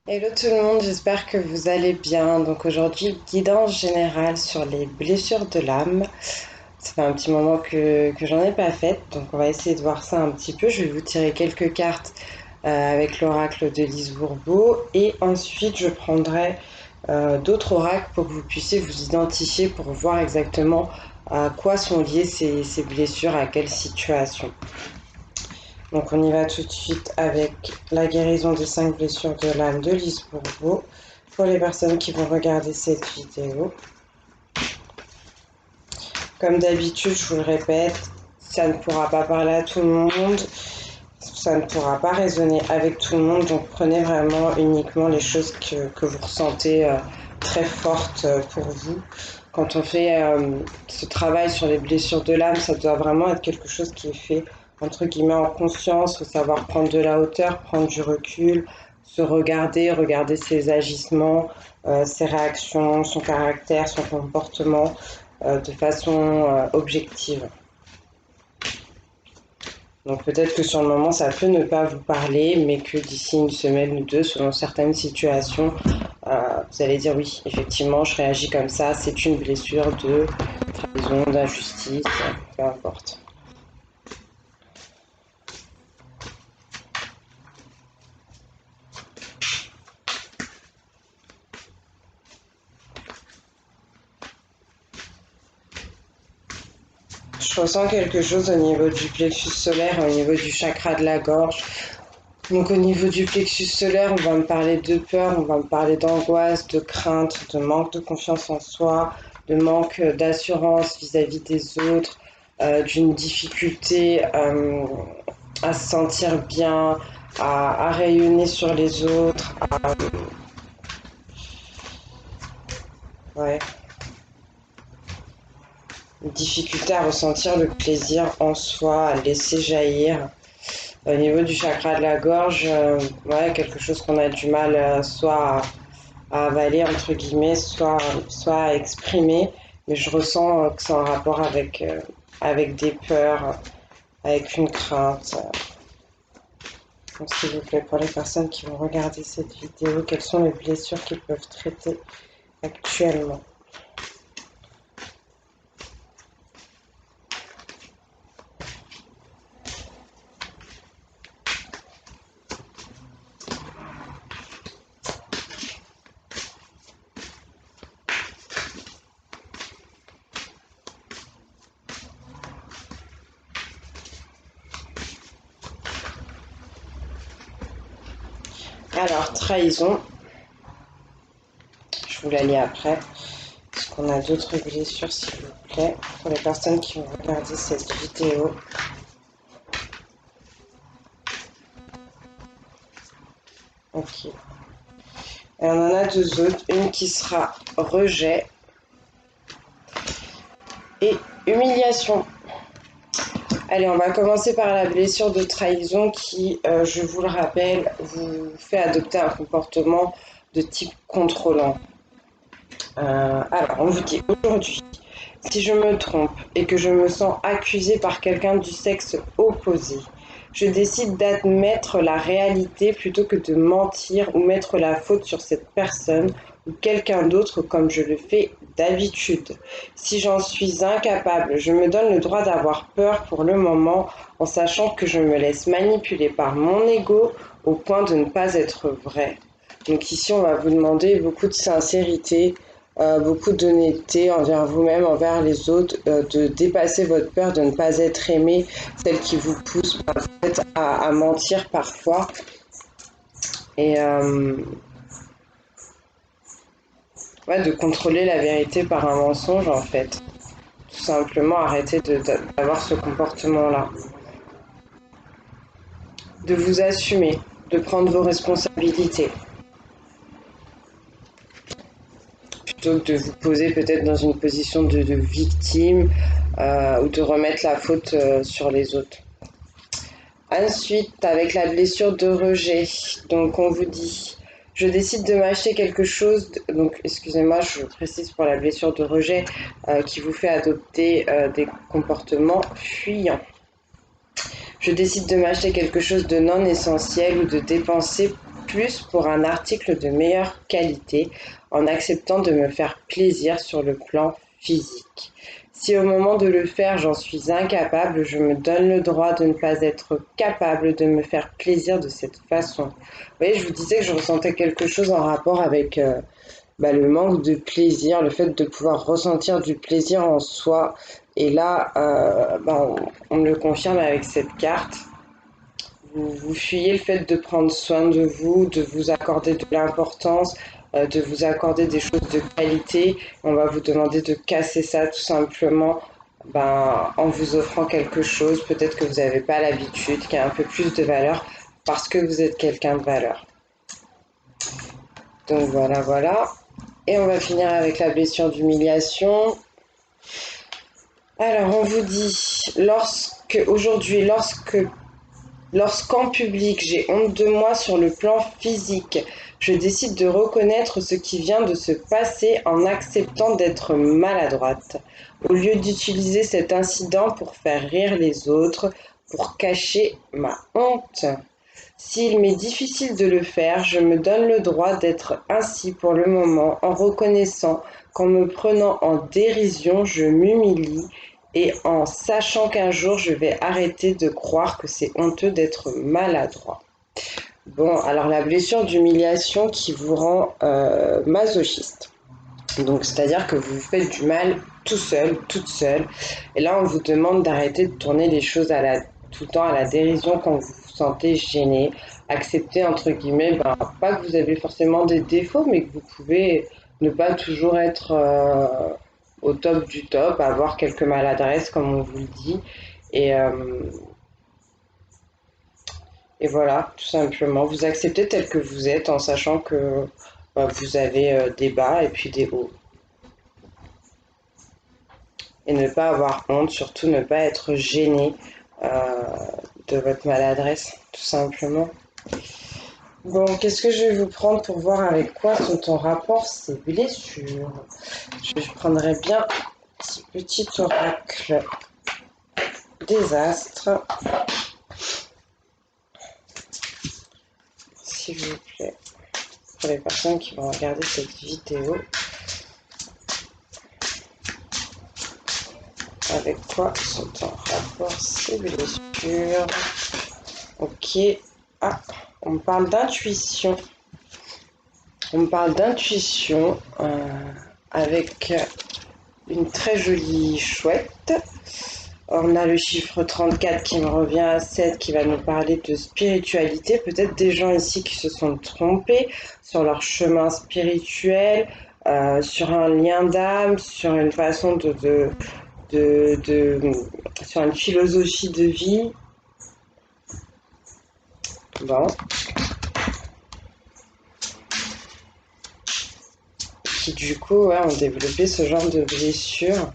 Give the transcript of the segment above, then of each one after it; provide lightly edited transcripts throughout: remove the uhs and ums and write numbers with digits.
Hello tout le monde, j'espère que vous allez bien. Donc aujourd'hui, guidance générale sur les blessures de l'âme. Ça fait un petit moment que j'en ai pas fait, donc on va essayer de voir ça un petit peu. Je vais vous tirer quelques cartes avec l'oracle de Lise Bourbeau et ensuite je prendrai d'autres oracles pour que vous puissiez vous identifier pour voir exactement à quoi sont liées ces blessures, à quelle situation. Donc on y va tout de suite avec la guérison des 5 blessures de l'âme de Lise Bourbeau pour les personnes qui vont regarder cette vidéo. Comme d'habitude, je vous le répète, ça ne pourra pas parler à tout le monde, ça ne pourra pas résonner avec tout le monde, donc prenez vraiment uniquement les choses que vous ressentez très fortes pour vous. Quand on fait ce travail sur les blessures de l'âme, ça doit vraiment être quelque chose qui est fait entre guillemets en conscience, il faut savoir prendre de la hauteur, prendre du recul, se regarder, regarder ses agissements, ses réactions, son caractère, son comportement de façon objective. Donc peut-être que sur le moment ça peut ne pas vous parler, mais que d'ici une semaine ou deux, selon certaines situations, vous allez dire oui, effectivement, je réagis comme ça, c'est une blessure de trahison, d'injustice, peu importe. Je ressens quelque chose au niveau du plexus solaire, au niveau du chakra de la gorge. Donc au niveau du plexus solaire, on va me parler de peur, on va me parler d'angoisse, de crainte, de manque de confiance en soi, de manque d'assurance vis-à-vis des autres, d'une difficulté à se sentir bien, à rayonner sur les autres, ouais, une difficulté à ressentir le plaisir en soi, à laisser jaillir. Au niveau du chakra de la gorge, ouais, quelque chose qu'on a du mal soit à avaler, entre guillemets, soit à exprimer. Mais je ressens que c'est en rapport avec des peurs, avec une crainte. Donc, s'il vous plaît, pour les personnes qui vont regarder cette vidéo, quelles sont les blessures qu'ils peuvent traiter actuellement? Alors, trahison, je vous la lis après. Est-ce qu'on a d'autres blessures, s'il vous plaît, pour les personnes qui vont regarder cette vidéo? Ok. Et on en a deux autres. Une qui sera rejet et humiliation. Allez, on va commencer par la blessure de trahison qui, je vous le rappelle, vous fait adopter un comportement de type contrôlant. Alors, on vous dit aujourd'hui, si je me trompe et que je me sens accusée par quelqu'un du sexe opposé, je décide d'admettre la réalité plutôt que de mentir ou mettre la faute sur cette personne ou quelqu'un d'autre comme je le fais d'habitude. Si j'en suis incapable, je me donne le droit d'avoir peur pour le moment en sachant que je me laisse manipuler par mon ego au point de ne pas être vrai. Donc ici, on va vous demander beaucoup de sincérité, beaucoup d'honnêteté envers vous-même, envers les autres, de dépasser votre peur de ne pas être aimé, celle qui vous pousse en fait, à mentir parfois. Et ouais, de contrôler la vérité par un mensonge en fait. Tout simplement arrêter d'avoir ce comportement-là. De vous assumer, de prendre vos responsabilités. Plutôt que de vous poser peut-être dans une position de victime ou de remettre la faute sur les autres. Ensuite, avec la blessure de rejet, donc on vous dit, je décide de m'acheter quelque chose, donc excusez-moi, je précise pour la blessure de rejet qui vous fait adopter des comportements fuyants. Je décide de m'acheter quelque chose de non essentiel ou de dépenser plus pour un article de meilleure qualité en acceptant de me faire plaisir sur le plan physique. Si au moment de le faire, j'en suis incapable, je me donne le droit de ne pas être capable de me faire plaisir de cette façon. Vous voyez, je vous disais que je ressentais quelque chose en rapport avec le manque de plaisir, le fait de pouvoir ressentir du plaisir en soi. Et là, on me le confirme avec cette carte. Vous fuyez le fait de prendre soin de vous accorder de l'importance, de vous accorder des choses de qualité. On va vous demander de casser ça tout simplement en vous offrant quelque chose, peut-être que vous n'avez pas l'habitude, qui a un peu plus de valeur, parce que vous êtes quelqu'un de valeur. Donc voilà, voilà. Et on va finir avec la blessure d'humiliation. Alors on vous dit, lorsqu'en public j'ai honte de moi sur le plan physique, je décide de reconnaître ce qui vient de se passer en acceptant d'être maladroite, au lieu d'utiliser cet incident pour faire rire les autres, pour cacher ma honte. S'il m'est difficile de le faire, je me donne le droit d'être ainsi pour le moment en reconnaissant qu'en me prenant en dérision, je m'humilie et en sachant qu'un jour je vais arrêter de croire que c'est honteux d'être maladroit. Bon, alors la blessure d'humiliation qui vous rend masochiste. Donc, c'est-à-dire que vous vous faites du mal tout seul, toute seule. Et là, on vous demande d'arrêter de tourner les choses tout le temps à la dérision quand vous vous sentez gêné. Accepter, entre guillemets, pas que vous avez forcément des défauts, mais que vous pouvez ne pas toujours être au top du top, avoir quelques maladresses, comme on vous le dit. Et, euh, et voilà, tout simplement. Vous acceptez tel que vous êtes en sachant que vous avez des bas et puis des hauts. Et ne pas avoir honte, surtout ne pas être gêné euh, de votre maladresse, tout simplement. Bon, qu'est-ce que je vais vous prendre pour voir avec quoi sont en rapport ces blessures? Je prendrai bien ce petit oracle des astres, s'il vous plaît, pour les personnes qui vont regarder cette vidéo. Avec quoi sont en rapport ces blessures? Ok. Ah, on me parle d'intuition. On me parle d'intuition avec une très jolie chouette. On a le chiffre 34 qui me revient à 7 qui va nous parler de spiritualité. Peut-être des gens ici qui se sont trompés sur leur chemin spirituel, sur un lien d'âme, sur une façon sur une philosophie de vie. Bon. Qui du coup ont développé ce genre de blessure.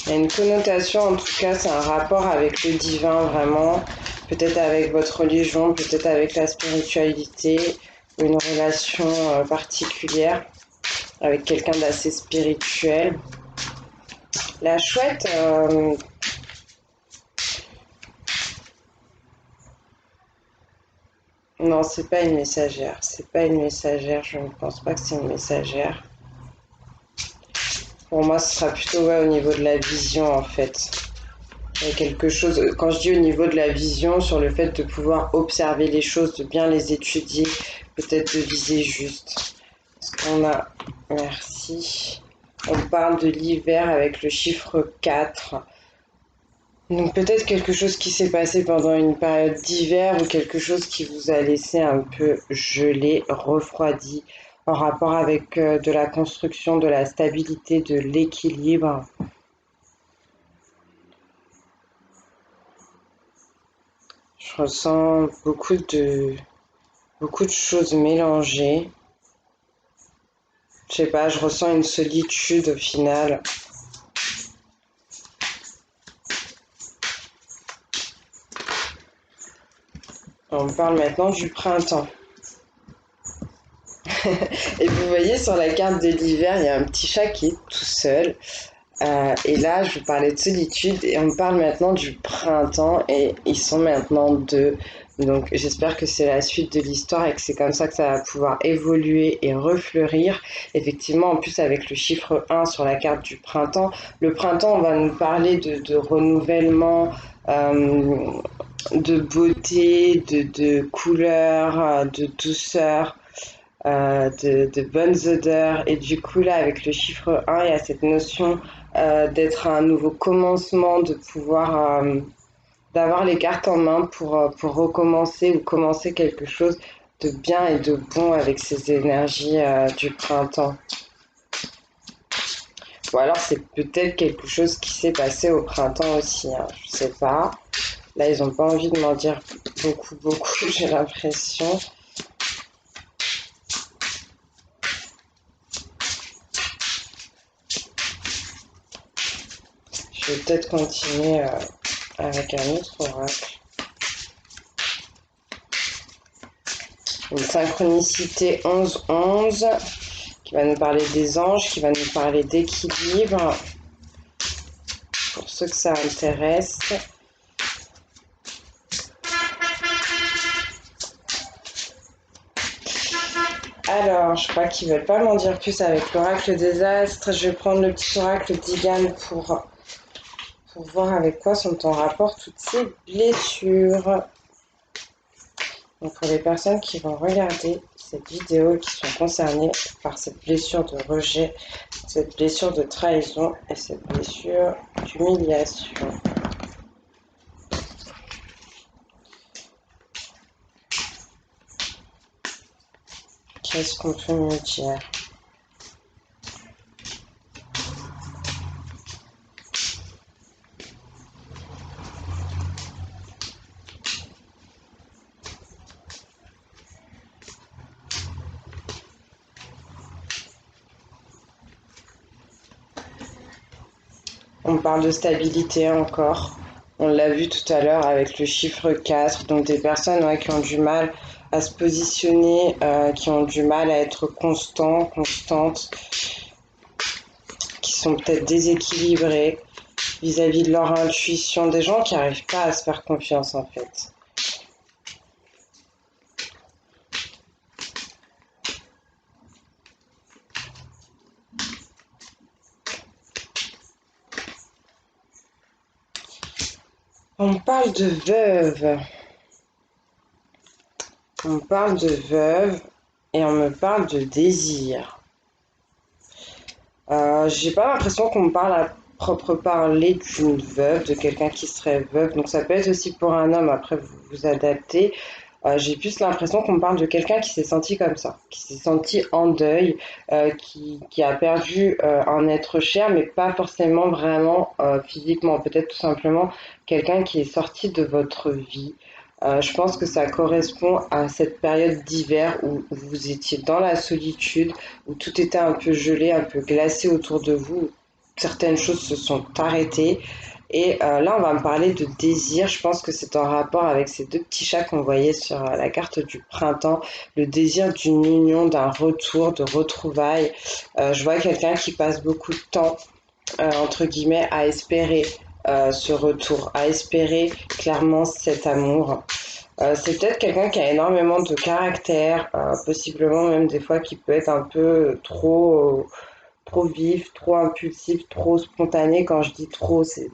Il y a une connotation, en tout cas, c'est un rapport avec le divin, vraiment. Peut-être avec votre religion, peut-être avec la spiritualité, une relation particulière avec quelqu'un d'assez spirituel. La chouette, non, c'est pas une messagère. C'est pas une messagère, je ne pense pas que c'est une messagère. Pour moi, ce sera plutôt au niveau de la vision, en fait. Il y a quelque chose, quand je dis au niveau de la vision, sur le fait de pouvoir observer les choses, de bien les étudier, peut-être de viser juste. Parce qu'on a, merci, on parle de l'hiver avec le chiffre 4. Donc peut-être quelque chose qui s'est passé pendant une période d'hiver ou quelque chose qui vous a laissé un peu gelé, refroidi, en rapport avec de la construction, de la stabilité, de l'équilibre. Je ressens beaucoup de choses mélangées. Je sais pas, je ressens une solitude au final. On parle maintenant du printemps. Et vous voyez sur la carte de l'hiver, il y a un petit chat qui est tout seul. Et là, je vous parlais de solitude et on parle maintenant du printemps et ils sont maintenant deux. Donc j'espère que c'est la suite de l'histoire et que c'est comme ça que ça va pouvoir évoluer et refleurir. Effectivement, en plus avec le chiffre 1 sur la carte du printemps, le printemps, on va nous parler de renouvellement, euh, de beauté, de couleur, de douceur. De bonnes odeurs. Et du coup, là, avec le chiffre 1, il y a cette notion d'être un nouveau commencement, de pouvoir, d'avoir les cartes en main pour recommencer ou commencer quelque chose de bien et de bon avec ces énergies du printemps. Ou alors, c'est peut-être quelque chose qui s'est passé au printemps aussi, hein, je sais pas. Là, ils n'ont pas envie de m'en dire beaucoup, j'ai l'impression. Je vais peut-être continuer avec un autre oracle. Une synchronicité 11-11 qui va nous parler des anges, qui va nous parler d'équilibre. Pour ceux que ça intéresse. Alors, je crois qu'ils veulent pas m'en dire plus avec l'oracle des astres. Je vais prendre le petit oracle d'Igan pour voir avec quoi sont en rapport toutes ces blessures. Donc pour les personnes qui vont regarder cette vidéo et qui sont concernées par cette blessure de rejet, cette blessure de trahison et cette blessure d'humiliation. Qu'est-ce qu'on peut me dire? On parle de stabilité encore. On l'a vu tout à l'heure avec le chiffre 4. Donc des personnes qui ont du mal à se positionner, qui ont du mal à être constantes, qui sont peut-être déséquilibrées vis-à-vis de leur intuition. Des gens qui n'arrivent pas à se faire confiance en fait. On parle de veuve. On parle de veuve et on me parle de désir. J'ai pas l'impression qu'on me parle à propre parler d'une veuve, de quelqu'un qui serait veuve. Donc ça peut être aussi pour un homme, après vous vous adaptez. J'ai plus l'impression qu'on me parle de quelqu'un qui s'est senti comme ça, qui s'est senti en deuil, qui a perdu un être cher, mais pas forcément vraiment physiquement. Peut-être tout simplement quelqu'un qui est sorti de votre vie. Je pense que ça correspond à cette période d'hiver où vous étiez dans la solitude, où tout était un peu gelé, un peu glacé autour de vous, où certaines choses se sont arrêtées. Et là, on va me parler de désir. Je pense que c'est en rapport avec ces deux petits chats qu'on voyait sur la carte du printemps. Le désir d'une union, d'un retour, de retrouvailles. Je vois quelqu'un qui passe beaucoup de temps, entre guillemets, à espérer ce retour, à espérer clairement cet amour. C'est peut-être quelqu'un qui a énormément de caractère, possiblement même des fois qui peut être un peu trop vif, trop impulsif, trop spontané. Quand je dis trop, c'est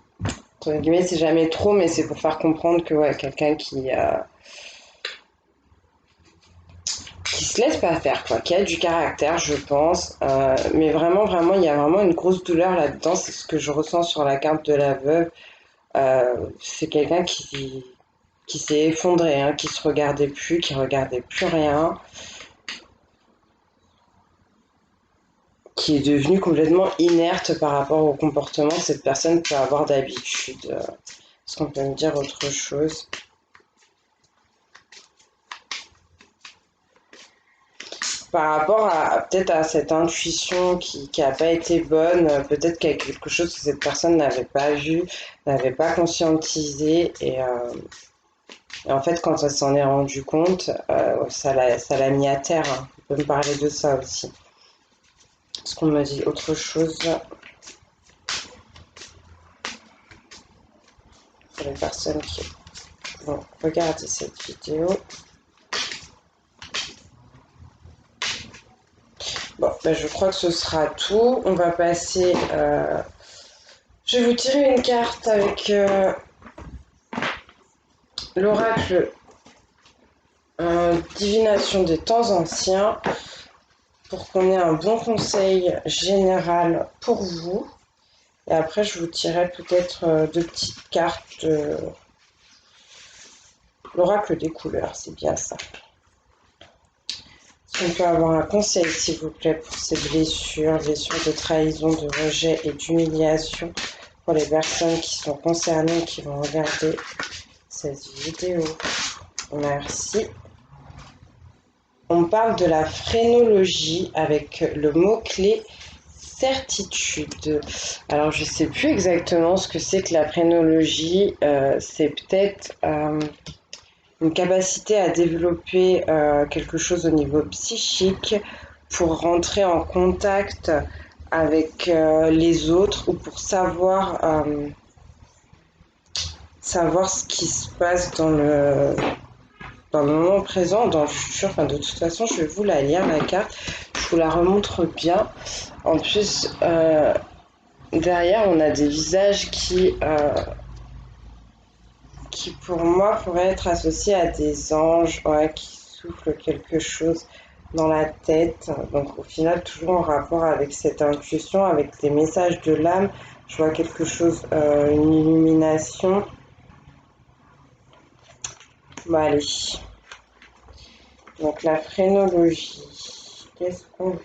entre guillemets, c'est jamais trop, mais c'est pour faire comprendre que ouais, quelqu'un qui se laisse pas faire, quoi, qui a du caractère, je pense. Mais vraiment, il y a vraiment une grosse douleur là-dedans. C'est ce que je ressens sur la carte de la veuve. C'est quelqu'un qui s'est effondré, hein, qui se regardait plus, qui regardait plus rien, qui est devenu complètement inerte par rapport au comportement que cette personne peut avoir d'habitude. Est-ce qu'on peut me dire autre chose? Par rapport à peut-être à cette intuition qui a pas été bonne, peut-être qu'il y a quelque chose que cette personne n'avait pas vu, n'avait pas conscientisé et en fait quand elle s'en est rendu compte, ça l'a mis à terre, hein. peut me parler de ça aussi. Est-ce qu'on m'a dit autre chose pour les personnes qui vont regarder cette vidéo? Bon, ben je crois que ce sera tout. On va passer... Je vais vous tirer une carte avec l'oracle divination des temps anciens pour qu'on ait un bon conseil général pour vous. Et après, je vous tirerai peut-être deux petites cartes de l'oracle des couleurs, c'est bien ça. Est-ce qu'on peut avoir un conseil, s'il vous plaît, pour ces blessures de trahison, de rejet et d'humiliation pour les personnes qui sont concernées, qui vont regarder cette vidéo? Merci. On parle de la phrénologie avec le mot-clé certitude. Alors, je ne sais plus exactement ce que c'est que la phrénologie. C'est peut-être une capacité à développer quelque chose au niveau psychique pour rentrer en contact avec les autres ou pour savoir ce qui se passe dans le moment présent, dans le futur. Enfin, de toute façon, je vais vous la lire, la carte. Je vous la remontre bien. En plus, derrière, on a des visages qui pour moi, pourraient être associés à des anges, ouais, qui soufflent quelque chose dans la tête. Donc, au final, toujours en rapport avec cette intuition, avec les messages de l'âme. Je vois quelque chose, une illumination. Bon, allez. Donc, la phrénologie. Qu'est-ce qu'on vous dit?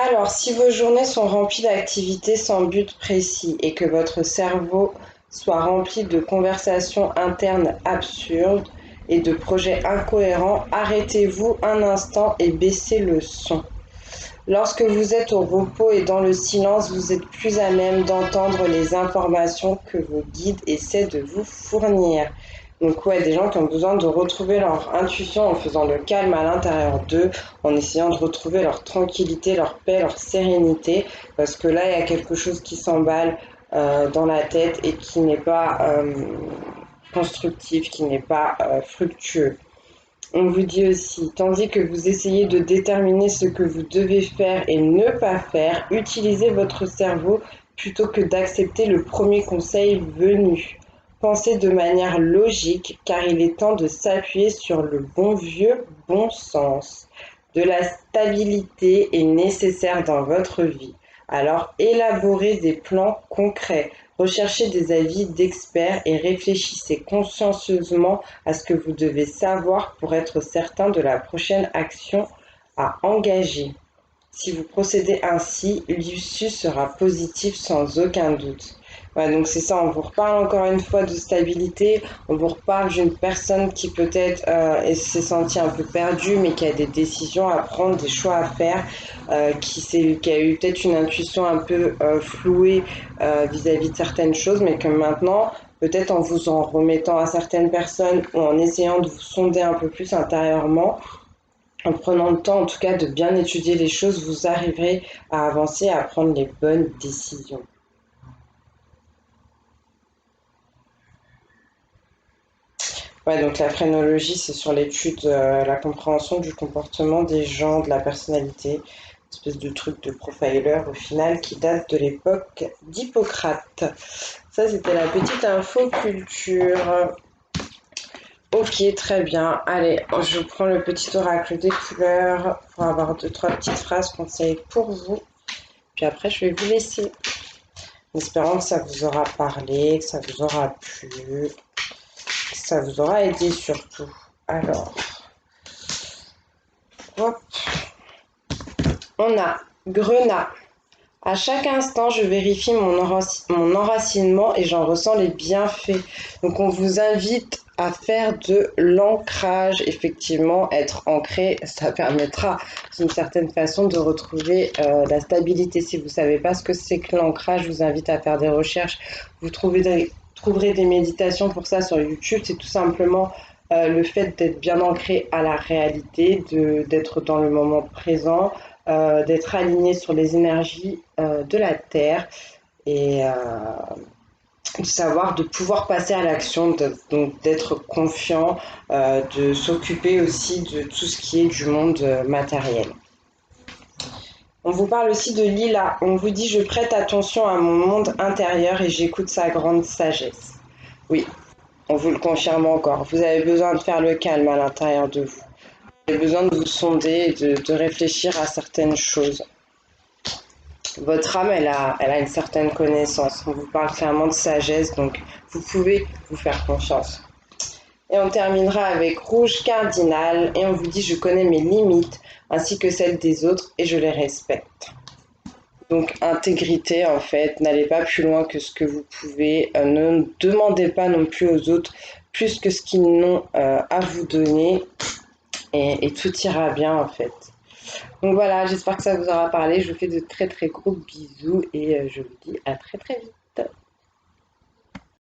Alors, si vos journées sont remplies d'activités sans but précis et que votre cerveau soit rempli de conversations internes absurdes et de projets incohérents, arrêtez-vous un instant et baissez le son. Lorsque vous êtes au repos et dans le silence, vous êtes plus à même d'entendre les informations que vos guides essaient de vous fournir. Donc ouais, des gens qui ont besoin de retrouver leur intuition en faisant le calme à l'intérieur d'eux, en essayant de retrouver leur tranquillité, leur paix, leur sérénité, parce que là, il y a quelque chose qui s'emballe dans la tête et qui n'est pas constructif, qui n'est pas fructueux. On vous dit aussi, tandis que vous essayez de déterminer ce que vous devez faire et ne pas faire, utilisez votre cerveau plutôt que d'accepter le premier conseil venu. Pensez de manière logique, car il est temps de s'appuyer sur le bon vieux bon sens. De la stabilité est nécessaire dans votre vie. Alors élaborez des plans concrets, recherchez des avis d'experts et réfléchissez consciencieusement à ce que vous devez savoir pour être certain de la prochaine action à engager. Si vous procédez ainsi, l'issue sera positive sans aucun doute. Ouais, donc c'est ça, on vous reparle encore une fois de stabilité, on vous reparle d'une personne qui peut-être s'est sentie un peu perdue, mais qui a des décisions à prendre, des choix à faire, qui a eu peut-être une intuition un peu flouée vis-à-vis de certaines choses, mais que maintenant, peut-être en vous en remettant à certaines personnes ou en essayant de vous sonder un peu plus intérieurement, en prenant le temps en tout cas de bien étudier les choses, vous arriverez à avancer, à prendre les bonnes décisions. Ouais, donc la phrénologie, c'est sur l'étude, la compréhension du comportement des gens, de la personnalité, une espèce de truc de profiler au final qui date de l'époque d'Hippocrate. Ça, c'était la petite info culture. Ok, très bien. Allez, je prends le petit oracle des couleurs pour avoir 2-3 petites phrases conseils pour vous. Puis après, je vais vous laisser. En espérant que ça vous aura parlé, que ça vous aura plu, que ça vous aura aidé surtout. Alors, hop, on a Grenat. À chaque instant, je vérifie mon enracinement et j'en ressens les bienfaits. Donc, on vous invite à faire de l'ancrage. Effectivement, être ancré, ça permettra d'une certaine façon de retrouver la stabilité. Si vous ne savez pas ce que c'est que l'ancrage, je vous invite à faire des recherches. Vous trouverez trouverez des méditations pour ça sur YouTube. C'est tout simplement le fait d'être bien ancré à la réalité, d'être dans le moment présent, d'être aligné sur les énergies de la Terre et de savoir de pouvoir passer à l'action, donc d'être confiant, de s'occuper aussi de tout ce qui est du monde matériel. On vous parle aussi de Lila. On vous dit je prête attention à mon monde intérieur et j'écoute sa grande sagesse. Oui, on vous le confirme encore. Vous avez besoin de faire le calme à l'intérieur de vous. Vous avez besoin de vous sonder et de réfléchir à certaines choses. Votre âme, elle a une certaine connaissance. On vous parle clairement de sagesse, donc vous pouvez vous faire confiance. Et on terminera avec rouge cardinal et on vous dit je connais mes limites ainsi que celles des autres et je les respecte. Donc intégrité en fait, n'allez pas plus loin que ce que vous pouvez, ne demandez pas non plus aux autres plus que ce qu'ils n'ont à vous donner et tout ira bien en fait. Donc voilà, j'espère que ça vous aura parlé, je vous fais de très très gros bisous et je vous dis à très très vite.